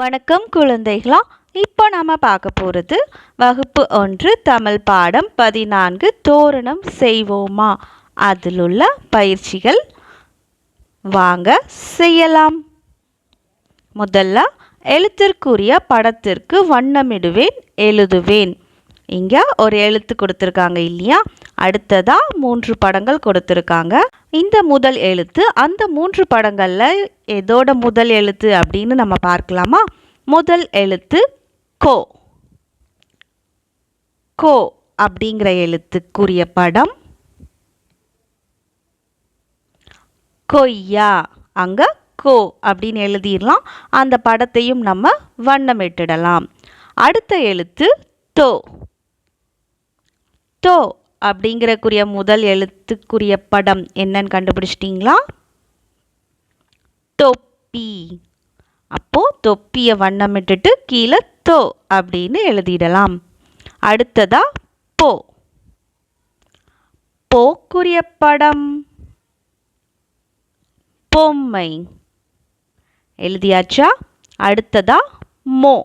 வணக்கம் குழந்தைகளா. இப்போ நாம பார்க்க போகிறது வகுப்பு 1 தமிழ் பாடம் 14 தோரணம் செய்வோமா அதில் உள்ள பயிற்சிகள். வாங்க செய்யலாம். முதல்ல எழுத்திற்குரிய படத்திற்கு வண்ணமிடுவேன், எழுதுவேன். இங்கே ஒரு எழுத்து கொடுத்துருக்காங்க இல்லையா? அடுத்ததா 3 படங்கள் கொடுத்துருக்காங்க. இந்த முதல் எழுத்து அந்த 3 படங்களில் எதோட முதல் எழுத்து அப்படின்னு நம்ம பார்க்கலாமா? முதல் எழுத்து கோ. கோ அப்படிங்கிற எழுத்துக்குரிய படம் கொய்யா. அங்க கோ அப்படின்னு எழுதிடலாம். அந்த படத்தையும் நம்ம வண்ணமிட்டுடலாம். அடுத்த எழுத்து தோ. தோ அப்படிங்கிறக்குரிய முதல் எழுத்துக்குரிய படம் என்னன்னு கண்டுபிடிச்சிட்டிங்களா? தொப்பி. அப்போ தொப்பியை வண்ணமிட்டுட்டு கீழே தோ அப்படின்னு எழுதிடலாம். அடுத்ததா போ. போக்குரிய படம் பொம்மை. எழுதியாச்சா? அடுத்ததா மோ.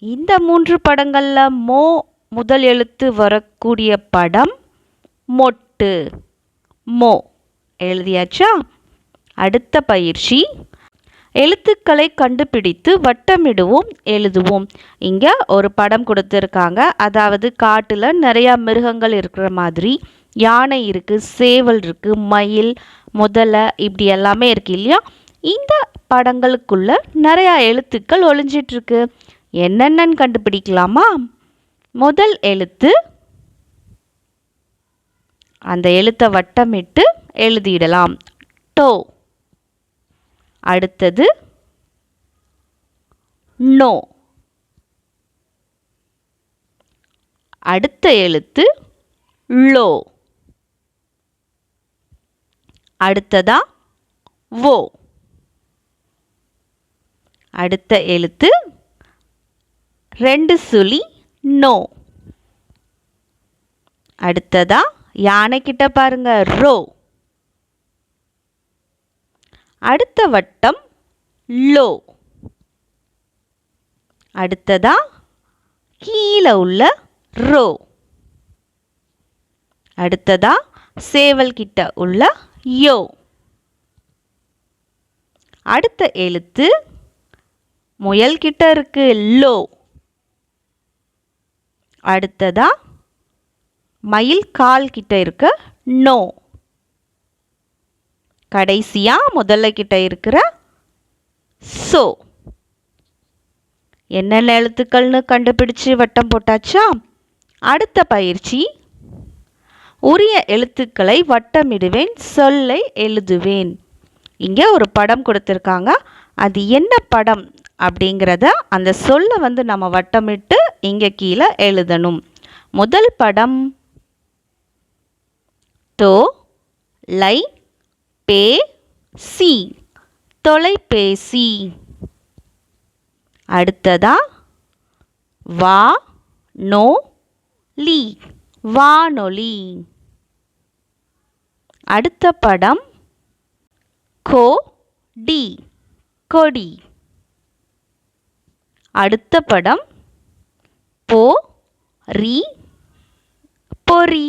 இந்த 3 படங்கள்ல மோ முதல் எழுத்து வரக்கூடிய படம் மொட்டு. மோ. எழுதியாச்சா? அடுத்த பயிற்சி, எழுத்துக்களை கண்டுபிடித்து வட்டமிடுவோம், எழுதுவோம். இங்க ஒரு படம் கொடுத்துருக்காங்க. அதாவது காட்டுல நிறைய மிருகங்கள் இருக்கிற மாதிரி. யானை இருக்கு, சேவல் இருக்கு, மயில், முதலை, இப்படி எல்லாமே இருக்கு இல்லையா? இந்த படங்களுக்குள்ள நிறைய எழுத்துக்கள் ஒளிஞ்சிட்டு இருக்கு. என்னென்னு கண்டுபிடிக்கலாமா? முதல் எழுத்து, அந்த எழுத்தை வட்டமிட்டு எழுதிடலாம், டோ. அடுத்தது நோ. அடுத்த எழுத்து லோ. அடுத்ததா வோ. அடுத்த எழுத்து 2 சுழி நோ. அடுத்ததா யானை கிட்ட பாருங்க, ரோ. அடுத்த வட்டம் லோ. அடுத்ததா கீழே உள்ள ரோ. அடுத்ததா சேவல் கிட்ட உள்ள யோ. அடுத்த எழுத்து முயல் கிட்ட இருக்கு, லோ. அடுத்ததா மயில் கால் கிட்ட இருக்க நோ. கடைசியா முதல்ல கிட்ட இருக்கிற சோ. என்னென்ன எழுத்துக்கள்னு கண்டுபிடிச்சு வட்டம் போட்டாச்சா? அடுத்த பயிற்சி, உரிய எழுத்துக்களை வட்டமிடுவேன், சொல்லை எழுதுவேன். இங்கே ஒரு படம் கொடுத்துருக்காங்க. அது என்ன படம் அப்படிங்கிறத அந்த சொல்லை நம்ம வட்டமிட்டு இங்கே கீழே எழுதணும். முதல் படம் தோ லை பே சி, தொலைபேசி. அடுத்ததா வா நோ லி, வானொலி. அடுத்த படம் கோ டி, கொடி. அடுத்த படம் போ ரி, பொறி.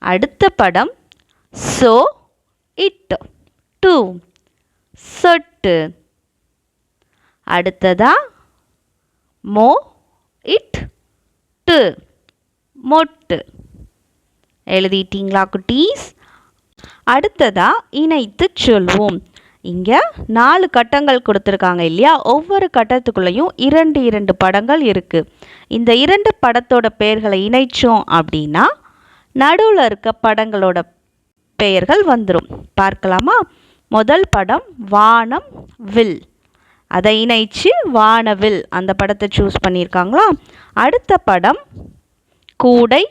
அடுத்த படம் சோ இட், டு, சொட்டு. அடுத்ததா மோ இட் டு, மொட்டு. எழுதிட்டீங்களா குட்டீஸ்? அடுத்ததா இணைத்து சொல்வோம். இங்கே 4 கட்டங்கள் கொடுத்துருக்காங்க இல்லையா? ஒவ்வொரு கட்டத்துக்குள்ளேயும் 2 படங்கள் இருக்குது. இந்த 2 படத்தோட பெயர்களை இணைச்சோம் அப்படின்னா நடுவில் இருக்க படங்களோட பெயர்கள் வந்துடும். பார்க்கலாமா? முதல் படம் வானம் வில். அதை இணைச்சு வானவில் அந்த படத்தை சூஸ் பண்ணியிருக்காங்களா? அடுத்த படம் கூடை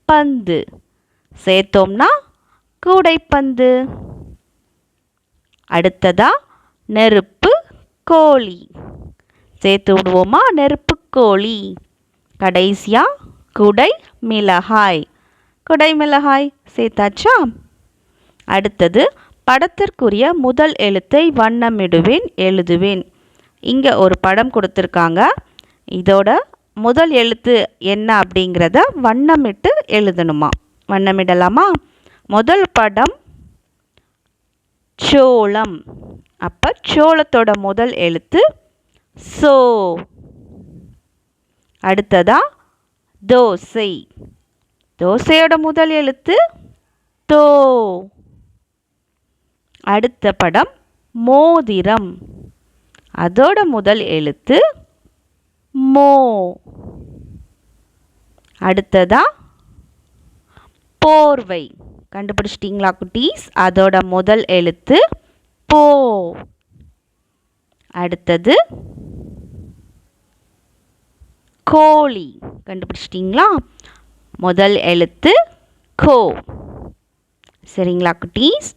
பந்து. சேர்த்தோம்னா கூடைப்பந்து. அடுத்ததா நெருப்பு கோழி. சேர்த்து விடுவோமா? நெருப்பு கோழி. கடைசியா குடை மிளகாய். குடை மிளகாய் சேர்த்தாச்சா? அடுத்தது படத்திற்குரிய முதல் எழுத்தை வண்ணமிடுவேன் எழுதுவேன். இங்கே ஒரு படம் கொடுத்துருக்காங்க. இதோட முதல் எழுத்து என்ன அப்படிங்கிறத வண்ணமிட்டு எழுதணுமா? வண்ணமிடலாமா? முதல் படம் சோளம். அப்போ சோளத்தோட முதல் எழுத்து சோ. அடுத்ததா தோசை. தோசையோட முதல் எழுத்து தோ. அடுத்த படம் மோதிரம். அதோட முதல் எழுத்து மோ. அடுத்ததா போர்வை. கண்டுபிடிச்சிட்டிங்களா குட்டீஸ்? அதோட முதல் எழுத்து போ. அடுத்தது கோழி. கண்டுபிடிச்சிட்டிங்களா? முதல் எழுத்து கோ. சரிங்களா குட்டீஸ்?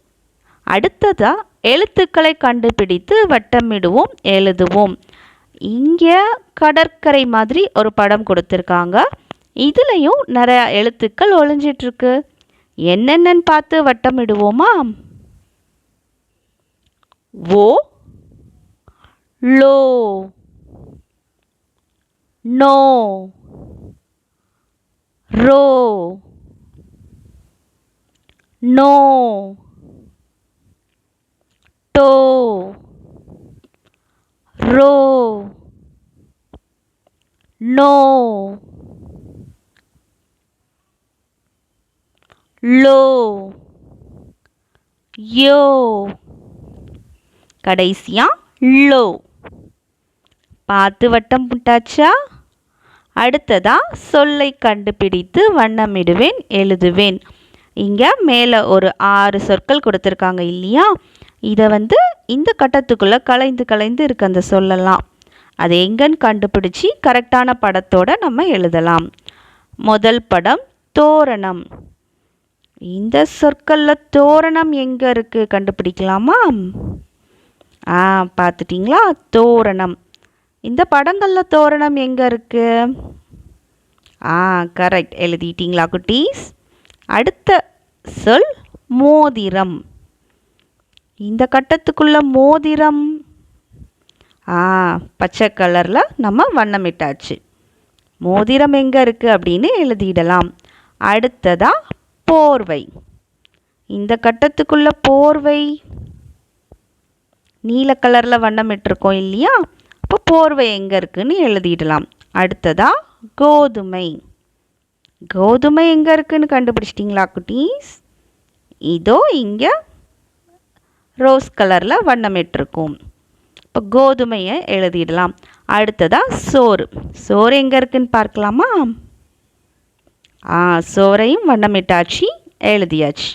அடுத்ததா எழுத்துக்களை கண்டுபிடித்து வட்டமிடுவோம் எழுதுவோம். இங்கே கடற்கரை மாதிரி ஒரு படம் கொடுத்துருக்காங்க. இதுலேயும் நிறையா எழுத்துக்கள் ஒளிஞ்சிட்ருக்கு. என்னென்னு பார்த்து வட்டமிடுவோமா? ஓ, லோ, நோ, ரோ, நோ, டோ, ரோ, நோ, லோ, யோ, கடைசியா லோ. பார்த்து வட்டம் போட்டாச்சா? அடுத்ததா சொல்லை கண்டுபிடித்து வண்ணமிடுவேன் எழுதுவேன். இங்கே மேலே ஒரு 6 சொற்கள் கொடுத்துருக்காங்க இல்லையா? இதை இந்த கட்டத்துக்குள்ளே கலைந்து கலைந்து இருக்க அந்த சொல்லலாம். அது எங்கன்னு கண்டுபிடிச்சி கரெக்டான படத்தோடு நம்ம எழுதலாம். முதல் படம் தோரணம். இந்த சொற்களில் தோரணம் எங்கே இருக்குது கண்டுபிடிக்கலாமா? பார்த்துட்டிங்களா? தோரணம். இந்த படங்களில் தோரணம் எங்கே இருக்குது? கரெக்ட், எழுதிட்டிங்களா குட்டீஸ்? அடுத்த சொல் மோதிரம். இந்த கட்டத்துக்குள்ள மோதிரம் பச்சை கலரில் நம்ம வண்ணமிட்டாச்சு. மோதிரம் எங்கே இருக்குது அப்படின்னு எழுதிடலாம். அடுத்ததா போர்வை. இந்த கட்டத்துக்குள்ள போர்வை நீல கலரில் வண்ணமிட்டிருக்கோம் இல்லையா? இப்போ போர்வை எங்கே இருக்குன்னு எழுதிடலாம். அடுத்ததா கோதுமை. கோதுமை எங்கே இருக்குன்னு கண்டுபிடிச்சிட்டிங்களா குட்டீஸ்? இதோ இங்கே ரோஸ் கலரில் வண்ணமிட்டிருக்கும். இப்போ கோதுமையை எழுதிடலாம். அடுத்ததா சோறு. சோறு எங்கே இருக்குன்னு பார்க்கலாமா? சோறையும் வண்ணமிட்டாச்சு, எழுதியாச்சு.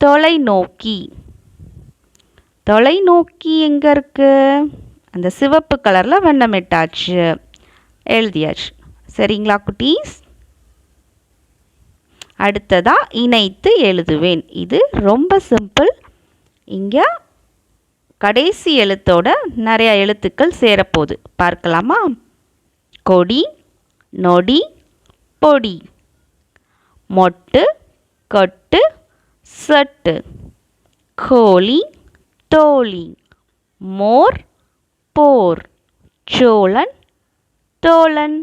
தொலைநோக்கி. தொலைநோக்கி எங்கே இருக்குது? அந்த சிவப்பு கலரில் வண்ணமிட்டாச்சு, எழுதியாச்சு. சரிங்களா குட்டீஸ்? அடுத்ததா இணைத்து எழுதுவேன். இது ரொம்ப சிம்பிள். இங்கே கடைசி எழுத்தோட நிறைய எழுத்துக்கள் சேரப்போகுது. பார்க்கலாமா? கொடி, நொடி, பொடி, மொட்டு, கொட்டு, சட்டு, கோழி, தோழி, மோர், போர், சோழன், தோழன்.